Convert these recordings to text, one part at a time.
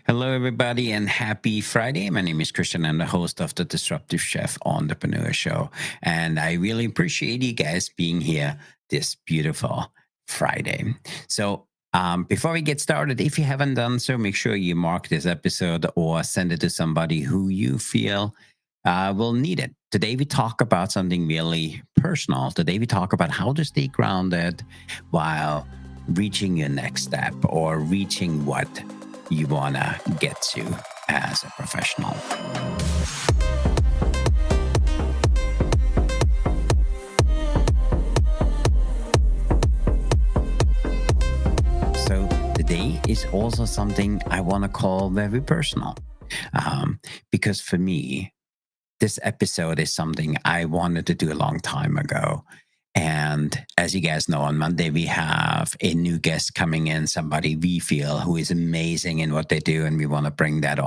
Hello, everybody, and happy Friday. My name is Christian. I'm the host of the Disruptive Chef Entrepreneur Show. And I really appreciate you guys being here this beautiful Friday. Before we get started, if you haven't done so, make sure you mark this episode or send it to somebody who you feel will need it. Today, we talk about something really personal. Today, we talk about how to stay grounded while reaching your next step or reaching what you want to get to as a professional. So today is also something I want to call very personal, because for me, this episode is something I wanted to do a long time ago. And as you guys know, on Monday, we have a new guest coming in, somebody we feel who is amazing in what they do. And we want to bring that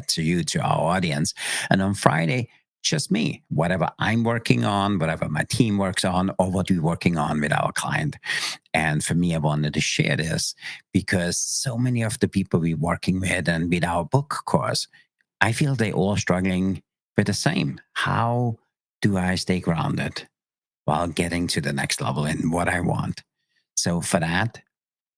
to you, to our audience. And on Friday, just me, whatever I'm working on, whatever my team works on, or what we're working on with our client. And for me, I wanted to share this because so many of the people we're working with and with our book course, I feel they all struggling with the same. How do I stay grounded while getting to the next level in what I want? So for that,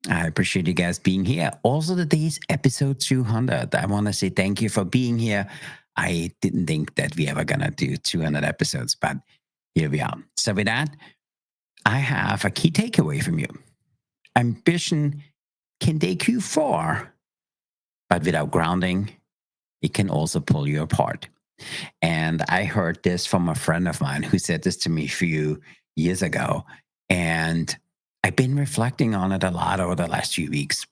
I appreciate you guys being here. Also, today's episode 200. I want to say thank you for being here. I didn't think that we ever gonna do 200 episodes, but here we are. So with that, I have a key takeaway from you. Ambition can take you far, but without grounding, it can also pull you apart. And I heard this from a friend of mine who said this to me a few years ago. And I've been reflecting on it a lot over the last few weeks.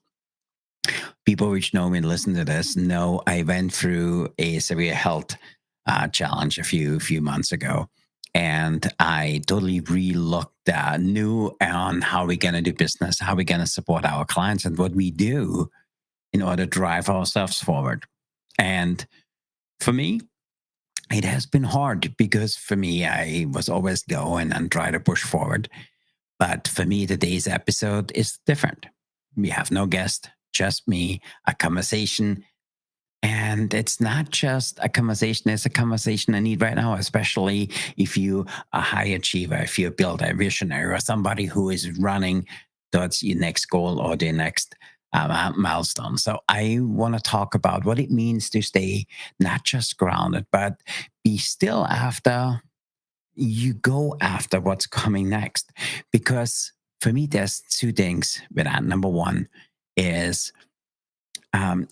People which know me and listen to this know I went through a severe health challenge a few months ago. And I totally re-looked new on how we're going to do business, how we're going to support our clients, and what we do in order to drive ourselves forward. And for me, it has been hard because for me, I was always going and try to push forward. But for me, today's episode is different. We have no guest, just me, a conversation. And it's not just a conversation, it's a conversation I need right now, especially if you are a high achiever, if you're a builder, a visionary, or somebody who is running towards your next goal or the next milestone. So I want to talk about what it means to stay not just grounded, but be still after you go after what's coming next. Because for me, there's two things with that. Number one is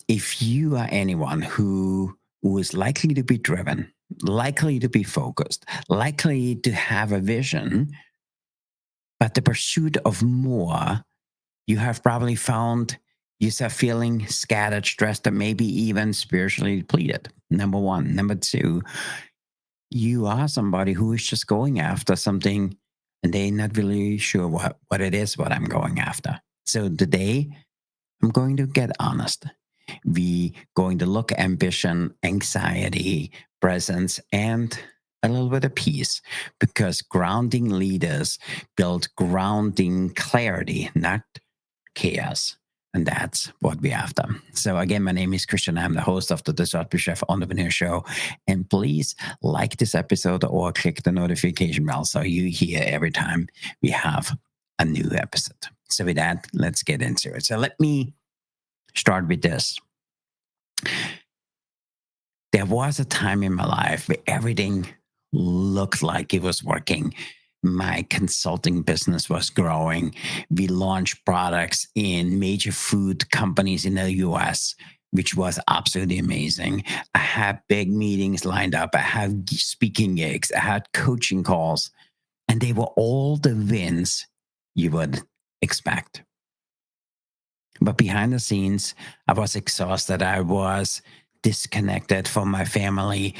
if you are anyone who is likely to be driven, likely to be focused, likely to have a vision, but the pursuit of more, you have probably found yourself feeling scattered, stressed, and maybe even spiritually depleted. Number one. Number two, you are somebody who is just going after something and they're not really sure what it is, what I'm going after. So today, I'm going to get honest. We going to look at ambition, anxiety, presence, and a little bit of peace, because grounding leaders build grounding clarity, not chaos. And that's what we're after. So again, my name is Christian. I'm the host of the Disruptive Chef Entrepreneur Show. And please like this episode or click the notification bell so you hear every time we have a new episode. So with that, let's get into it. So let me start with this. There was a time in my life where everything looked like it was working. My consulting business was growing. We launched products in major food companies in the US, which was absolutely amazing. I had big meetings lined up. I had speaking gigs. I had coaching calls, and they were all the wins you would expect. But behind the scenes, I was exhausted. I was disconnected from my family.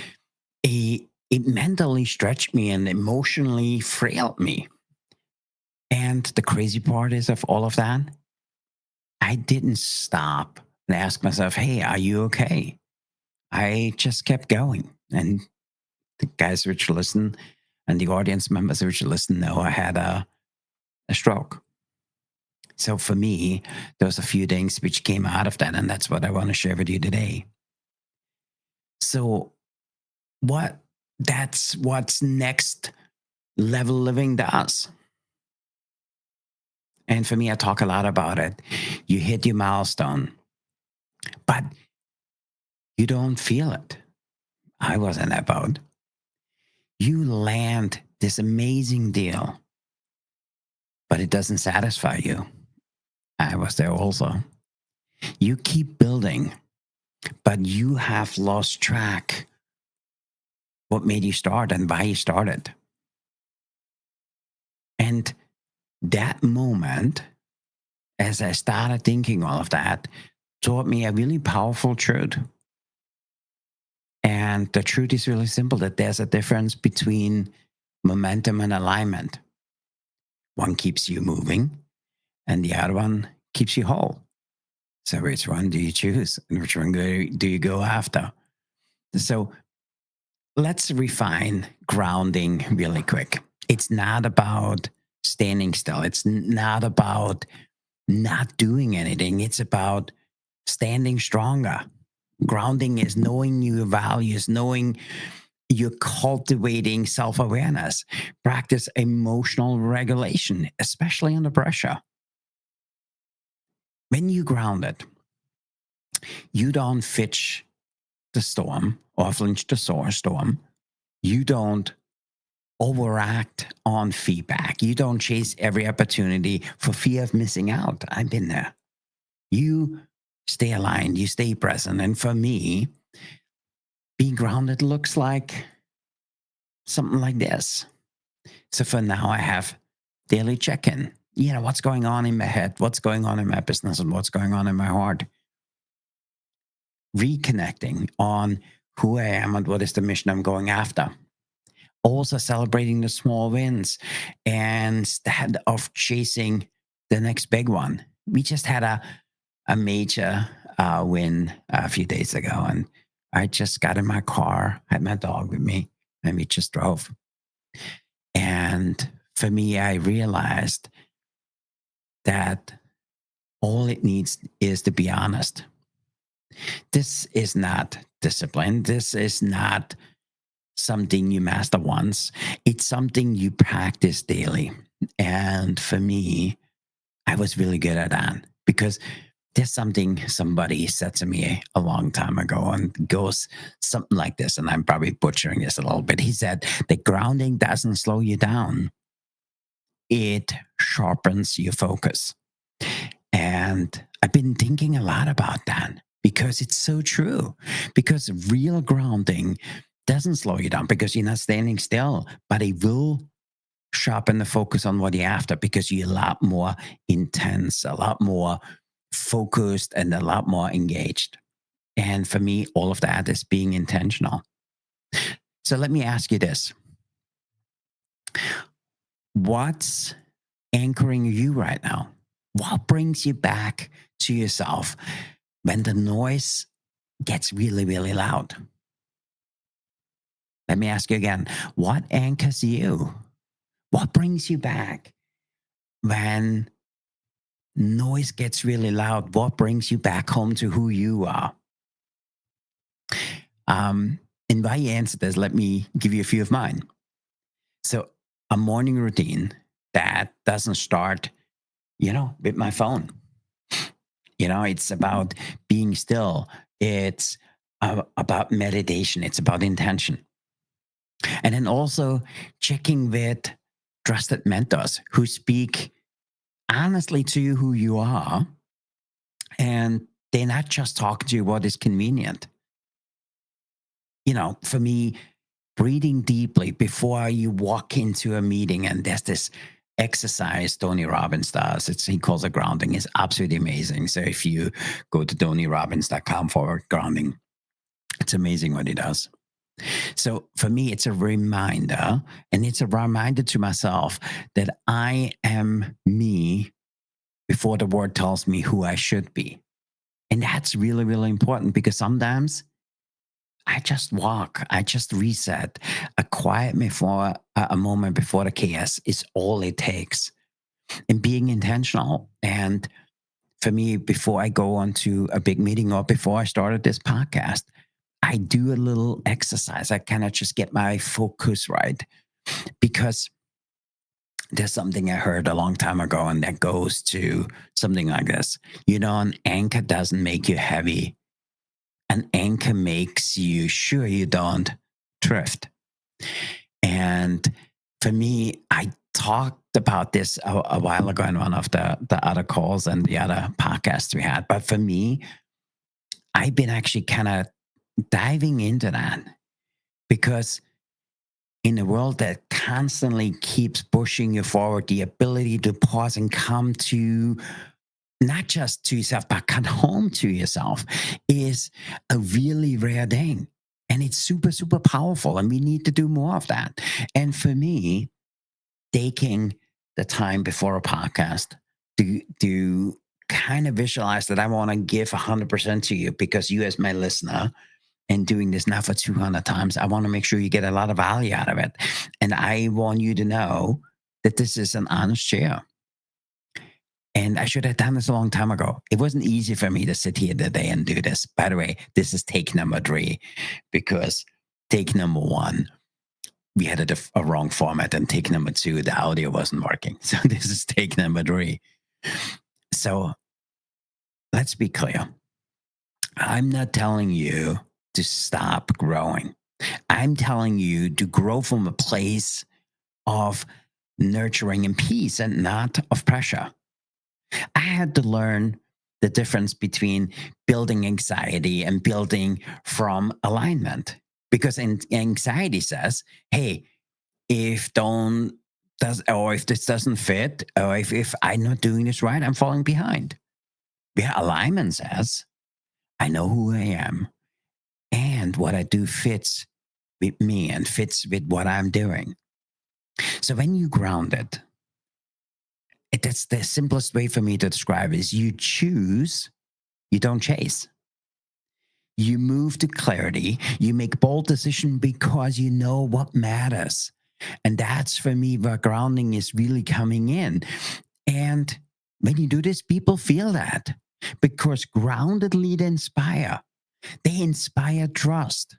It mentally stretched me and emotionally frailed me. And the crazy part is of all of that, I didn't stop and ask myself, hey, are you okay? I just kept going. And the guys which listen and the audience members which listen know I had a stroke. So for me, there's a few things which came out of that, and that's what I want to share with you today. So what that's what's next level living does. And for me, I talk a lot about it. You hit your milestone, but you don't feel it. I was in that boat. You land this amazing deal, but it doesn't satisfy you. I was there also. You keep building, but you have lost track what made you start and why you started. And that moment, as I started thinking all of that, taught me a really powerful truth. And the truth is really simple, that there's a difference between momentum and alignment. One keeps you moving, and the other one keeps you whole. So, which one do you choose? And which one do you go after? So, let's refine grounding really quick. It's not about standing still, it's not about not doing anything, it's about standing stronger. Grounding is knowing your values, knowing you're cultivating self awareness, practice emotional regulation, especially under pressure. When you ground it, you don't fitch the storm or flinch the storm. You don't overact on feedback. You don't chase every opportunity for fear of missing out. I've been there. You stay aligned, you stay present. And for me, being grounded looks like something like this. So for now, I have daily check in. You know, what's going on in my head, what's going on in my business, and what's going on in my heart. Reconnecting on who I am and what is the mission I'm going after. Also celebrating the small wins instead of chasing the next big one. We just had a major win a few days ago, and I just got in my car, had my dog with me, and we just drove. And for me, I realized that all it needs is to be honest. This is not discipline. This is not something you master once. It's something you practice daily. And for me, I was really good at that because there's something somebody said to me a long time ago and goes something like this. And I'm probably butchering this a little bit. He said, the grounding doesn't slow you down, it sharpens your focus. And I've been thinking a lot about that because it's so true. Because real grounding doesn't slow you down because you're not standing still, but it will sharpen the focus on what you're after because you're a lot more intense, a lot more focused, and a lot more engaged. And for me, all of that is being intentional. So let me ask you this. What's anchoring you right now? What brings you back to yourself when the noise gets really, really loud? Let me ask you again. What anchors you? What brings you back when noise gets really loud? What brings you back home to who you are? And while you answer this, let me give you a few of mine. So, a morning routine that doesn't start, with my phone. It's about being still. It's about meditation. It's about intention. And then also checking with trusted mentors who speak honestly to you who you are. And they're not just talking to you what is convenient. For me, breathing deeply before you walk into a meeting, and there's this exercise Tony Robbins does. He calls it grounding. It's absolutely amazing. So if you go to tonyrobbins.com/grounding, it's amazing what he does. So for me, it's a reminder, and it's a reminder to myself that I am me before the word tells me who I should be. And that's really, really important because sometimes I just walk, I just reset. A quiet before a moment before the chaos is all it takes. and being intentional. And for me, before I go on to a big meeting or before I started this podcast, I do a little exercise. I kind of just get my focus right because there's something I heard a long time ago, and that goes to something like this. An anchor doesn't make you heavy, an anchor makes you sure you don't drift. And for me, I talked about this a while ago in one of the other calls and the other podcasts we had. But for me, I've been actually kind of diving into that because in a world that constantly keeps pushing you forward, the ability to pause and come to not just to yourself, but come home to yourself is a really rare thing. And it's super, super powerful. And we need to do more of that. And for me, taking the time before a podcast to kind of visualize that I want to give 100% to you because you, as my listener, and doing this now for 200 times, I want to make sure you get a lot of value out of it. And I want you to know that this is an honest share. And I should have done this a long time ago. It wasn't easy for me to sit here today and do this. By the way, this is take number 3, because take number 1, we had a wrong format, and take number 2, the audio wasn't working. So this is take number 3. So let's be clear. I'm not telling you to stop growing. I'm telling you to grow from a place of nurturing and peace and not of pressure. I had to learn the difference between building anxiety and building from alignment, because anxiety says, hey, if don't does or if this doesn't fit, or if I'm not doing this right, I'm falling behind. Yeah, alignment says, I know who I am, and what I do fits with me and fits with what I'm doing. So when you ground it, that's the simplest way for me to describe it, is you choose, you don't chase. You move to clarity. You make bold decision because you know what matters. And that's for me where grounding is really coming in. And when you do this, people feel that, because grounded lead inspire. They inspire trust,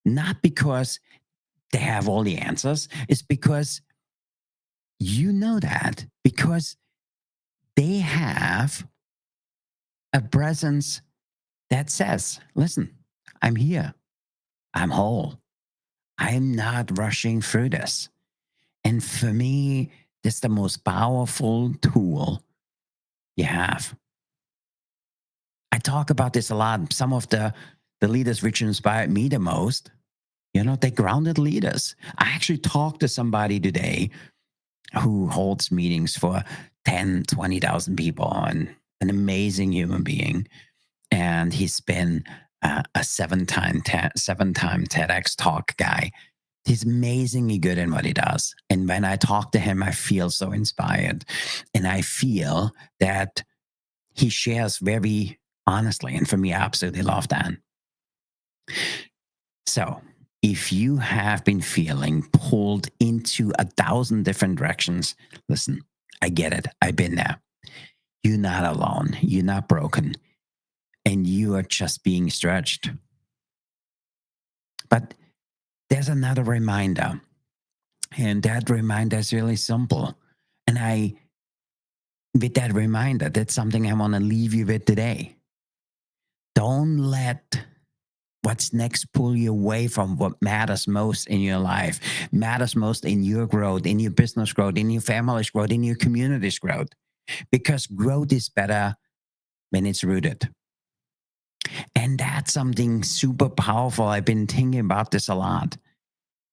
not because they have all the answers. It's because you know that, because they have a presence that says, listen, I'm here. I'm whole. I'm not rushing through this. And for me, that's the most powerful tool you have. I talk about this a lot. Some of the leaders which inspired me the most, they grounded leaders. I actually talked to somebody today who holds meetings for 10, 20,000 people, and an amazing human being. And he's been a seven-time TEDx talk guy. He's amazingly good in what he does. And when I talk to him, I feel so inspired. And I feel that he shares very honestly. And for me, I absolutely love that. So if you have been feeling pulled into 1,000 different directions, listen, I get it. I've been there. You're not alone. You're not broken. And you are just being stretched. But there's another reminder. And that reminder is really simple. And with that reminder, that's something I want to leave you with today. Don't let what's next pull you away from what matters most in your life, matters most in your growth, in your business growth, in your family's growth, in your community's growth. Because growth is better when it's rooted. And that's something super powerful. I've been thinking about this a lot.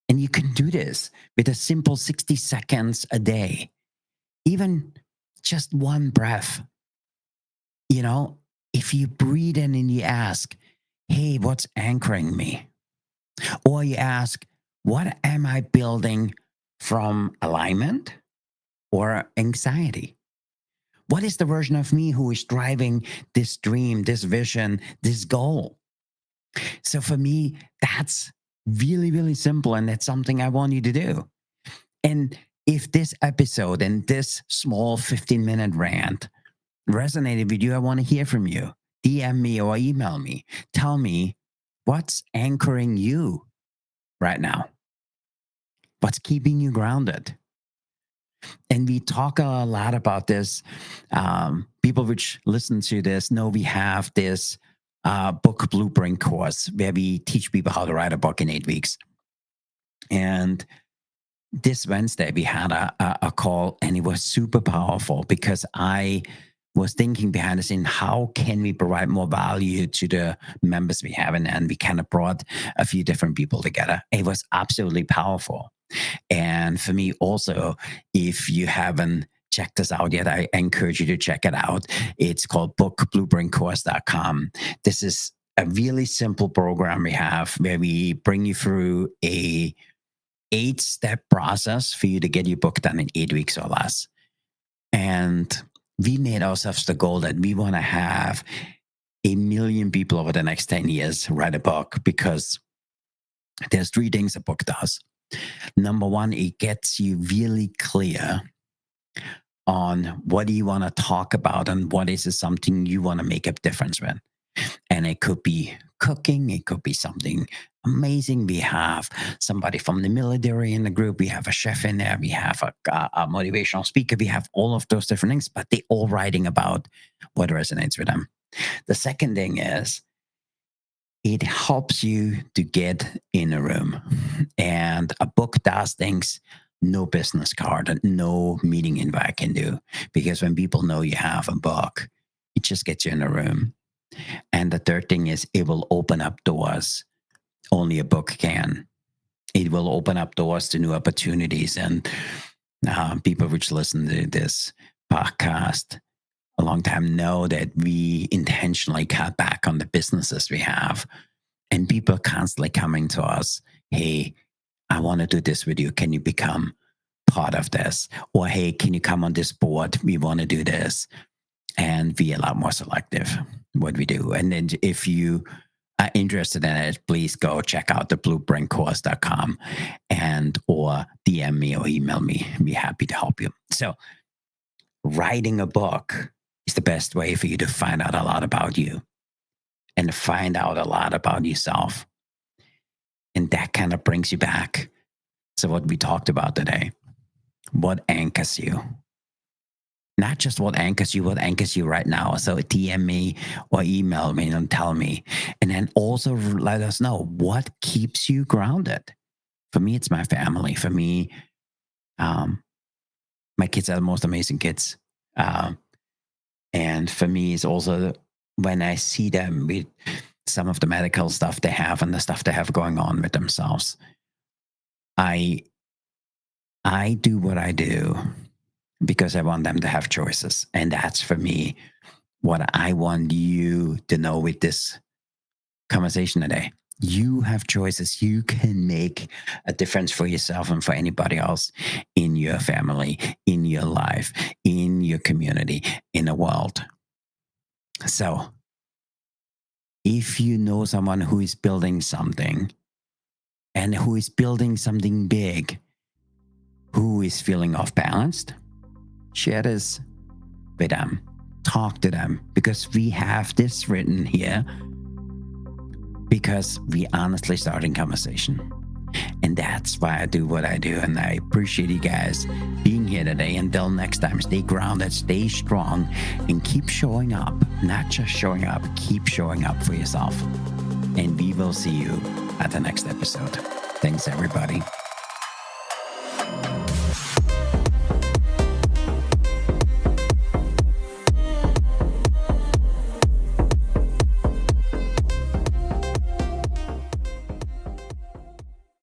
And you can do this with a simple 60 seconds a day, even just one breath. If you breathe in and you ask, hey, what's anchoring me? Or you ask, what am I building from alignment or anxiety? What is the version of me who is driving this dream, this vision, this goal? So for me, that's really, really simple. And that's something I want you to do. And If this episode and this small 15-minute rant resonated with you, I want to hear from you. DM me or email me. Tell me what's anchoring you right now. What's keeping you grounded? And we talk a lot about this. People which listen to this know we have this book blueprint course where we teach people how to write a book in 8 weeks. And this Wednesday, we had a call, and it was super powerful because I was thinking behind the scene, how can we provide more value to the members we have? And we kind of brought a few different people together. It was absolutely powerful. And for me also, if you haven't checked this out yet, I encourage you to check it out. It's called bookblueprintcourse.com. This is a really simple program we have where we bring you through a 8-step process for you to get your book done in 8 weeks or less. And we made ourselves the goal that we want to have 1 million people over the next 10 years write a book, because there's 3 things a book does. Number one, it gets you really clear on what do you want to talk about and what is something you want to make a difference with. And it could be cooking. It could be something amazing. We have somebody from the military in the group. We have a chef in there. We have a motivational speaker. We have all of those different things, but they're all writing about what resonates with them. The second thing is it helps you to get in a room. And a book does things no business card and no meeting invite can do. Because when people know you have a book, it just gets you in a room. And the third thing is it will open up doors only a book can. It will open up doors to new opportunities. And people which listen to this podcast a long time know that we intentionally cut back on the businesses we have. And people are constantly coming to us, hey, I want to do this with you. Can you become part of this? Or, hey, can you come on this board? We want to do this. And be a lot more selective what we do. And then if you are interested in it, please go check out the blueprintcourse.com and or DM me or email me. I'd be happy to help you. So writing a book is the best way for you to find out a lot about you and find out a lot about yourself. And that kind of brings you back to what we talked about today. What anchors you? Not just what anchors you right now. So DM me or email me and tell me. And then also let us know what keeps you grounded. For me, it's my family. For me, my kids are the most amazing kids. And for me, it's also when I see them with some of the medical stuff they have and the stuff they have going on with themselves. I do what I do because I want them to have choices. And that's, for me, what I want you to know with this conversation today. You have choices. You can make a difference for yourself and for anybody else in your family, in your life, in your community, in the world. So if you know someone who is building something and who is building something big, who is feeling off balanced, share this with them. Talk to them, because we have this written here because we honestly starting conversation. And that's why I do what I do. And I appreciate you guys being here today. Until next time, stay grounded, stay strong, and keep showing up. Not just showing up, keep showing up for yourself. And we will see you at the next episode. Thanks, everybody.